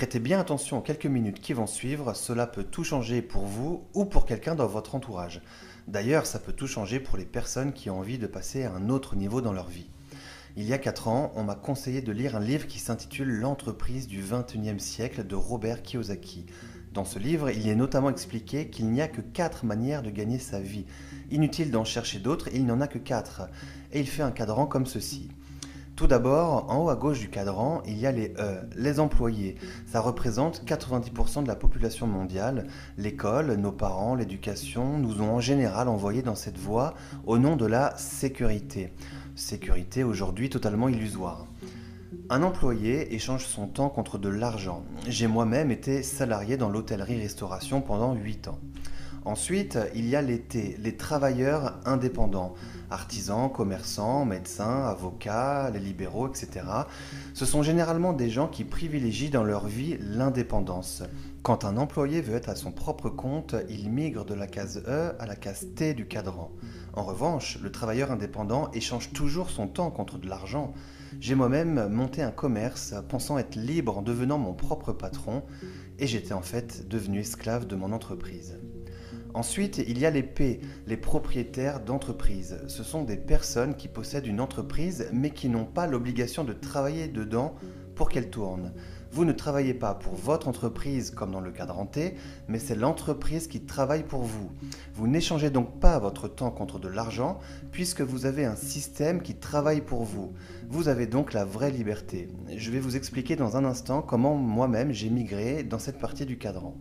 Prêtez bien attention aux quelques minutes qui vont suivre, cela peut tout changer pour vous ou pour quelqu'un dans votre entourage. D'ailleurs, ça peut tout changer pour les personnes qui ont envie de passer à un autre niveau dans leur vie. Il y a 4 ans, on m'a conseillé de lire un livre qui s'intitule L'entreprise du XXIe siècle de Robert Kiyosaki. Dans ce livre, il y est notamment expliqué qu'il n'y a que 4 manières de gagner sa vie. Inutile d'en chercher d'autres, il n'y en a que 4. Et il fait un cadran comme ceci. Tout d'abord, en haut à gauche du cadran, il y a les E, les employés. Ça représente 90% de la population mondiale. L'école, nos parents, l'éducation nous ont en général envoyés dans cette voie au nom de la sécurité. Sécurité aujourd'hui totalement illusoire. Un employé échange son temps contre de l'argent. J'ai moi-même été salarié dans l'hôtellerie-restauration pendant 8 ans. Ensuite, il y a les T, les travailleurs indépendants, artisans, commerçants, médecins, avocats, les libéraux, etc. Ce sont généralement des gens qui privilégient dans leur vie l'indépendance. Quand un employé veut être à son propre compte, il migre de la case E à la case T du cadran. En revanche, le travailleur indépendant échange toujours son temps contre de l'argent. J'ai moi-même monté un commerce pensant être libre en devenant mon propre patron et j'étais en fait devenu esclave de mon entreprise. Ensuite, il y a les P, les propriétaires d'entreprise. Ce sont des personnes qui possèdent une entreprise mais qui n'ont pas l'obligation de travailler dedans pour qu'elle tourne. Vous ne travaillez pas pour votre entreprise comme dans le cadran T, mais c'est l'entreprise qui travaille pour vous. Vous n'échangez donc pas votre temps contre de l'argent puisque vous avez un système qui travaille pour vous. Vous avez donc la vraie liberté. Je vais vous expliquer dans un instant comment moi-même j'ai migré dans cette partie du cadran.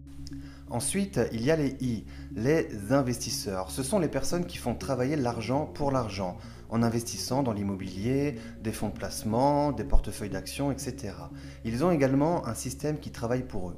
Ensuite, il y a les I, les investisseurs. Ce sont les personnes qui font travailler l'argent pour l'argent, en investissant dans l'immobilier, des fonds de placement, des portefeuilles d'actions, etc. Ils ont également un système qui travaille pour eux.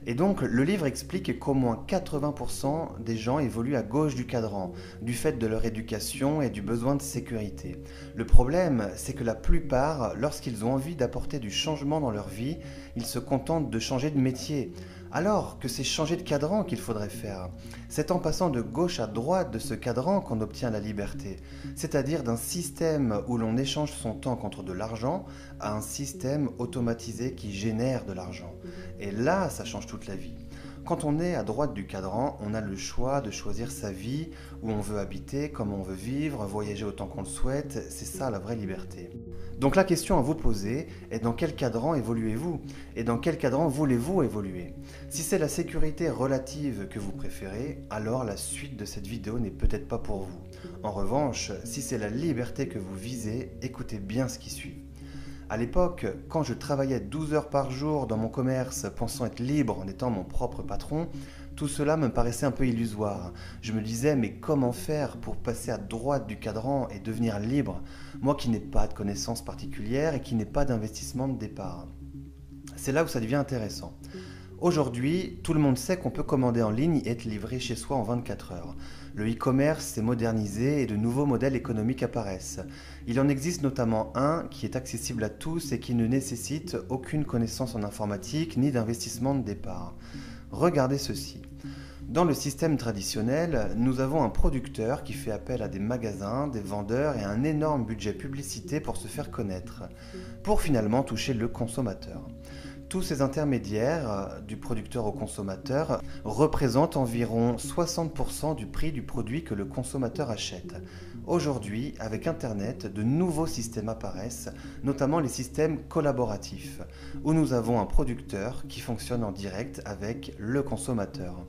Et donc, le livre explique qu'au moins 80% des gens évoluent à gauche du cadran, du fait de leur éducation et du besoin de sécurité. Le problème, c'est que la plupart, lorsqu'ils ont envie d'apporter du changement dans leur vie, ils se contentent de changer de métier. Alors que c'est changer de cadran qu'il faudrait faire. C'est en passant de gauche à droite de ce cadran qu'on obtient la liberté, c'est-à-dire d'un système où l'on échange son temps contre de l'argent à un système automatisé qui génère de l'argent. Et là, ça change toute la vie. Quand on est à droite du cadran, on a le choix de choisir sa vie, où on veut habiter, comment on veut vivre, voyager autant qu'on le souhaite, c'est ça la vraie liberté. Donc la question à vous poser est dans quel cadran évoluez-vous et dans quel cadran voulez-vous évoluer? Si c'est la sécurité relative que vous préférez, alors la suite de cette vidéo n'est peut-être pas pour vous. En revanche, si c'est la liberté que vous visez, écoutez bien ce qui suit. À l'époque, quand je travaillais 12 heures par jour dans mon commerce, pensant être libre en étant mon propre patron, tout cela me paraissait un peu illusoire. Je me disais, mais comment faire pour passer à droite du cadran et devenir libre, moi qui n'ai pas de connaissances particulières et qui n'ai pas d'investissement de départ? C'est là où ça devient intéressant. Aujourd'hui, tout le monde sait qu'on peut commander en ligne et être livré chez soi en 24 heures. Le e-commerce s'est modernisé et de nouveaux modèles économiques apparaissent. Il en existe notamment un qui est accessible à tous et qui ne nécessite aucune connaissance en informatique ni d'investissement de départ. Regardez ceci. Dans le système traditionnel, nous avons un producteur qui fait appel à des magasins, des vendeurs et un énorme budget publicité pour se faire connaître, pour finalement toucher le consommateur. Tous ces intermédiaires, du producteur au consommateur, représentent environ 60% du prix du produit que le consommateur achète. Aujourd'hui, avec Internet, de nouveaux systèmes apparaissent, notamment les systèmes collaboratifs, où nous avons un producteur qui fonctionne en direct avec le consommateur.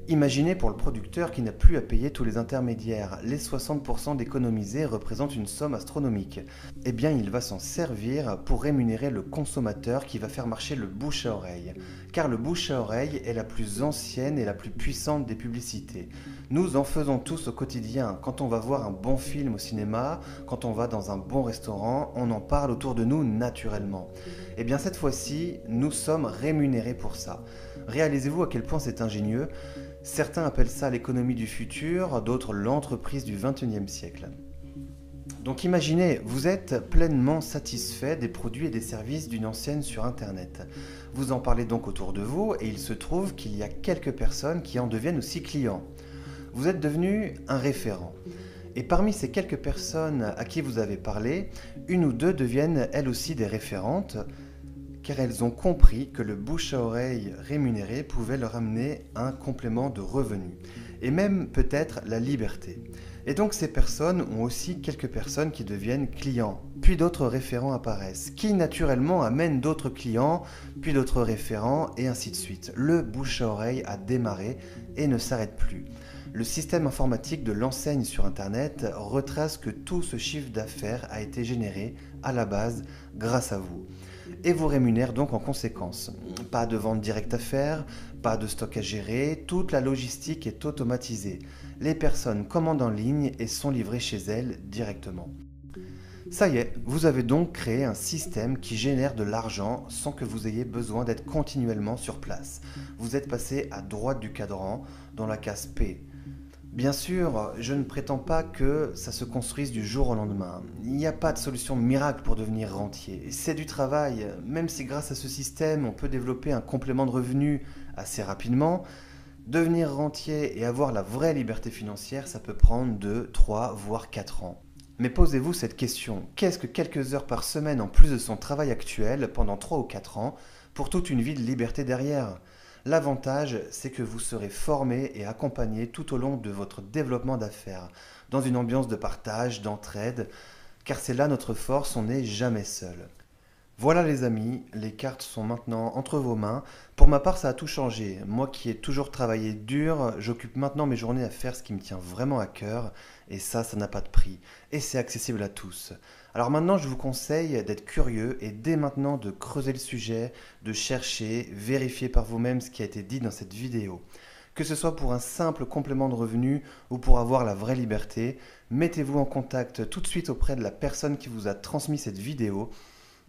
Imaginez pour le producteur qui n'a plus à payer tous les intermédiaires. Les 60% d'économisés représentent une somme astronomique. Eh bien, il va s'en servir pour rémunérer le consommateur qui va faire marcher le bouche à oreille. Car le bouche à oreille est la plus ancienne et la plus puissante des publicités. Nous en faisons tous au quotidien. Quand on va voir un bon film au cinéma, quand on va dans un bon restaurant, on en parle autour de nous naturellement. Eh bien, cette fois-ci, nous sommes rémunérés pour ça. Réalisez-vous à quel point c'est ingénieux. Certains appellent ça l'économie du futur, d'autres l'entreprise du XXIe siècle. Donc imaginez, vous êtes pleinement satisfait des produits et des services d'une enseigne sur Internet. Vous en parlez donc autour de vous et il se trouve qu'il y a quelques personnes qui en deviennent aussi clients. Vous êtes devenu un référent. Et parmi ces quelques personnes à qui vous avez parlé, une ou deux deviennent elles aussi des référentes. car elles ont compris que le bouche à oreille rémunéré pouvait leur amener un complément de revenus, et même peut-être la liberté. Et donc ces personnes ont aussi quelques personnes qui deviennent clients, puis d'autres référents apparaissent, qui naturellement amènent d'autres clients, puis d'autres référents, et ainsi de suite. Le bouche à oreille a démarré et ne s'arrête plus. Le système informatique de l'enseigne sur Internet retrace que tout ce chiffre d'affaires a été généré à la base grâce à vous et vous rémunère donc en conséquence. Pas de vente directe à faire, pas de stock à gérer, toute la logistique est automatisée. Les personnes commandent en ligne et sont livrées chez elles directement. Ça y est, vous avez donc créé un système qui génère de l'argent sans que vous ayez besoin d'être continuellement sur place. Vous êtes passé à droite du cadran dans la case P. Bien sûr, je ne prétends pas que ça se construise du jour au lendemain. Il n'y a pas de solution miracle pour devenir rentier. C'est du travail, même si grâce à ce système, on peut développer un complément de revenus assez rapidement. Devenir rentier et avoir la vraie liberté financière, ça peut prendre 2, 3, voire 4 ans. Mais posez-vous cette question, qu'est-ce que quelques heures par semaine en plus de son travail actuel pendant 3 ou 4 ans pour toute une vie de liberté derrière ? L'avantage, c'est que vous serez formé et accompagné tout au long de votre développement d'affaires, dans une ambiance de partage, d'entraide, car c'est là notre force, on n'est jamais seul. Voilà les amis, les cartes sont maintenant entre vos mains. Pour ma part, ça a tout changé. Moi qui ai toujours travaillé dur, j'occupe maintenant mes journées à faire ce qui me tient vraiment à cœur, et ça n'a pas de prix. Et c'est accessible à tous. Alors maintenant, je vous conseille d'être curieux et dès maintenant de creuser le sujet, de chercher, vérifier par vous-même ce qui a été dit dans cette vidéo. Que ce soit pour un simple complément de revenu ou pour avoir la vraie liberté, mettez-vous en contact tout de suite auprès de la personne qui vous a transmis cette vidéo.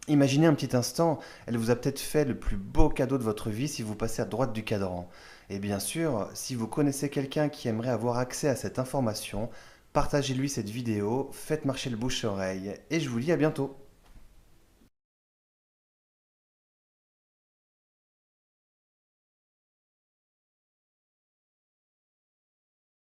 Imaginez un petit instant, elle vous a peut-être fait le plus beau cadeau de votre vie si vous passez à droite du cadran. Et bien sûr, si vous connaissez quelqu'un qui aimerait avoir accès à cette information, partagez-lui cette vidéo, faites marcher le bouche-oreille et je vous dis à bientôt.